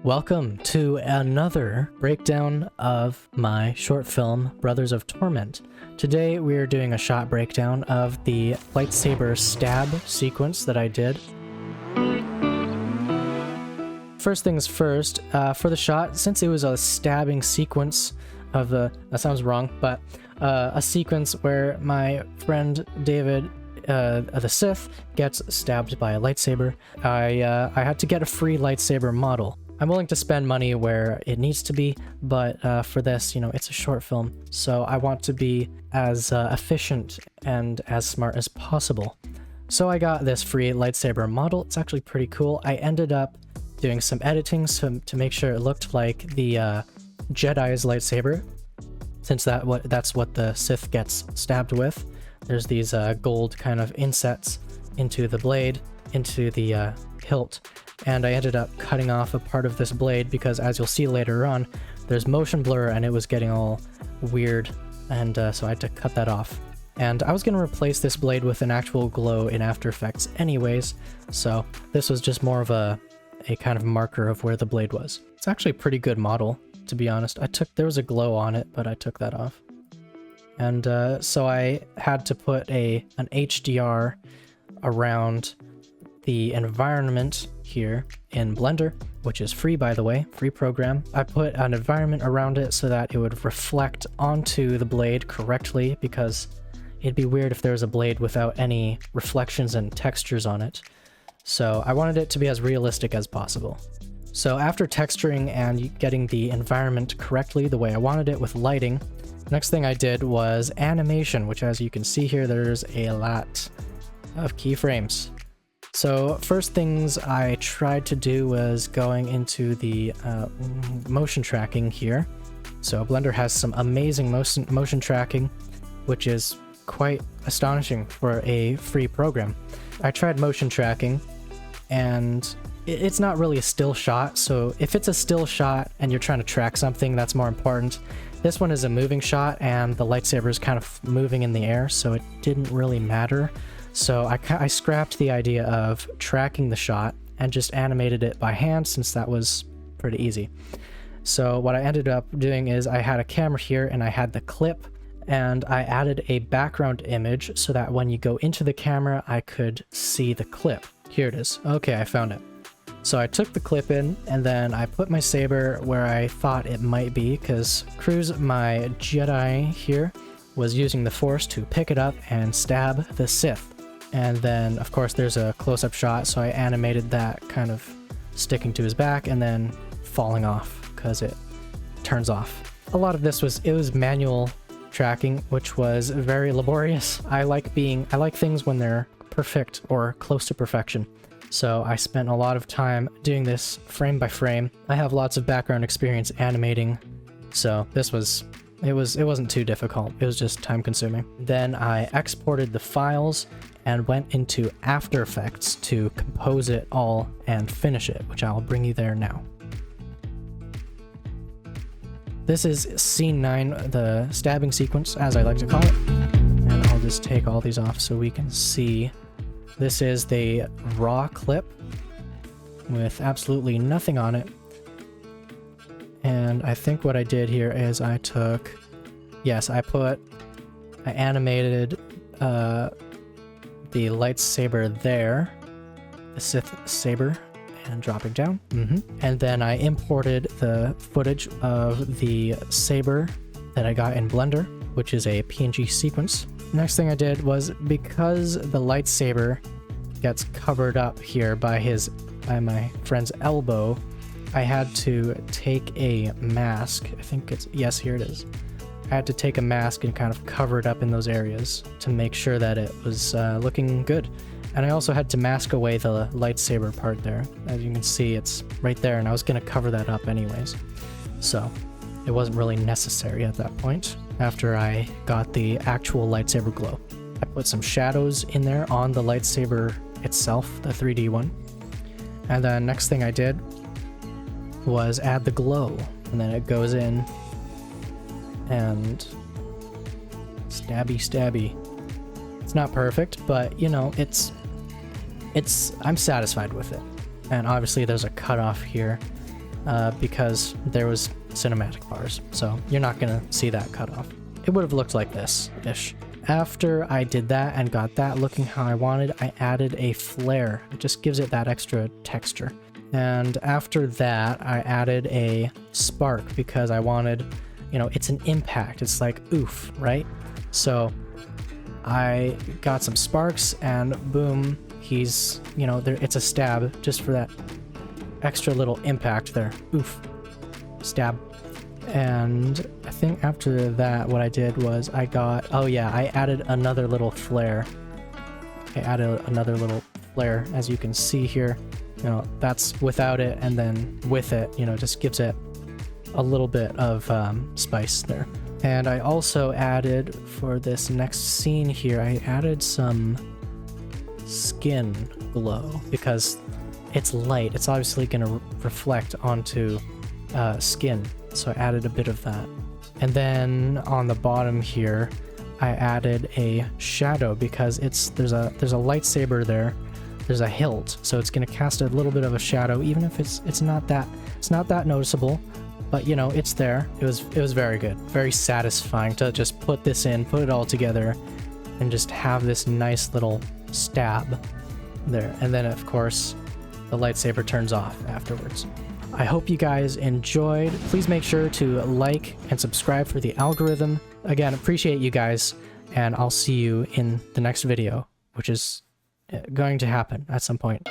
Welcome to another breakdown of my short film, Brothers of Torment. Today we are doing a shot breakdown of the lightsaber stab sequence that I did. First things first, for the shot, since it was a stabbing sequence of that sounds wrong, but a sequence where my friend David, the Sith, gets stabbed by a lightsaber, I had to get a free lightsaber model. I'm willing to spend money where it needs to be, but for this, it's a short film, so I want to be as efficient and as smart as possible. So I got this free lightsaber model. It's actually pretty cool. I ended up doing some editing to make sure it looked like the Jedi's lightsaber, since that's what the Sith gets stabbed with. There's these gold kind of insets into the blade, into the hilt. And I ended up cutting off a part of this blade because, as you'll see later on, there's motion blur and it was getting all weird, and so I had to cut that off. And I was going to replace this blade with an actual glow in After Effects anyways, so this was just more of a kind of marker of where the blade was. It's actually a pretty good model, to be honest. There was a glow on it, but I took that off. And so I had to put an HDR around the environment here in Blender, which is free, by the way, free program. I put an environment around it so that it would reflect onto the blade correctly, because it'd be weird if there was a blade without any reflections and textures on it. So I wanted it to be as realistic as possible. So after texturing and getting the environment correctly the way I wanted it with lighting, next thing I did was animation, which, as you can see here, there's a lot of keyframes. So first things I tried to do was going into the motion tracking here. So Blender has some amazing motion tracking, which is quite astonishing for a free program. I tried motion tracking, and it's not really a still shot, so if it's a still shot and you're trying to track something, that's more important. This one is a moving shot, and the lightsaber is kind of moving in the air, so it didn't really matter. So I scrapped the idea of tracking the shot and just animated it by hand, since that was pretty easy. So what I ended up doing is I had a camera here and I had the clip, and I added a background image so that when you go into the camera, I could see the clip. Here it is. Okay, I found it. So I took the clip in, and then I put my saber where I thought it might be, because Cruz, my Jedi here, was using the Force to pick it up and stab the Sith. And then, of course, there's a close-up shot, so I animated that kind of sticking to his back and then falling off because it turns off. A lot of this was manual tracking, which was very laborious. I like things when they're perfect or close to perfection. So I spent a lot of time doing this frame by frame. I have lots of background experience animating, so it wasn't too difficult. It was just time consuming. Then I exported the files and went into After Effects to compose it all and finish it, which I'll bring you there now. This is scene 9, the stabbing sequence, as I like to call it. And I'll just take all these off so we can see. This is the raw clip with absolutely nothing on it. And I think what I did here is I animated the lightsaber there, the Sith saber, and dropping down. And then I imported the footage of the saber that I got in Blender, which is a PNG sequence. Next thing I did was, because the lightsaber gets covered up here by my friend's elbow, I had to take a mask. Here it is. I had to take a mask and kind of cover it up in those areas to make sure that it was looking good. And I also had to mask away the lightsaber part there. As you can see, it's right there, and I was going to cover that up anyways. So it wasn't really necessary at that point, after I got the actual lightsaber glow. I put some shadows in there on the lightsaber itself, the 3D one. And then next thing I did was add the glow, and then it goes in and stabby. It's not perfect, but I'm satisfied with it. And obviously there's a cutoff here because there was cinematic bars, so you're not gonna see that cut off. It would have looked like this-ish. After I did that and got that looking how I wanted, I added a flare. It just gives it that extra texture. And after that, I added a spark because I wanted, you know, it's an impact. It's like, oof, right? So I got some sparks and boom, he's, you know, there. It's a stab just for that extra little impact there. Oof. Stab. And I think after that, what I did was I got, oh yeah, I added another little flare. I added another little flare, as you can see here. You know, that's without it, and then with it, you know, just gives it a little bit of spice there. And I also added, for this next scene here, I added some skin glow because it's light. It's obviously going to reflect onto skin. So I added a bit of that. And then on the bottom here, I added a shadow because there's a lightsaber there. There's a hilt, so it's going to cast a little bit of a shadow, even if it's not that noticeable. But you know, it's there. It was very good, very satisfying to just put this in, put it all together, and just have this nice little stab there. And then of course, the lightsaber turns off afterwards. I hope you guys enjoyed. Please make sure to like and subscribe for the algorithm. Again, appreciate you guys, and I'll see you in the next video, which is going to happen at some point.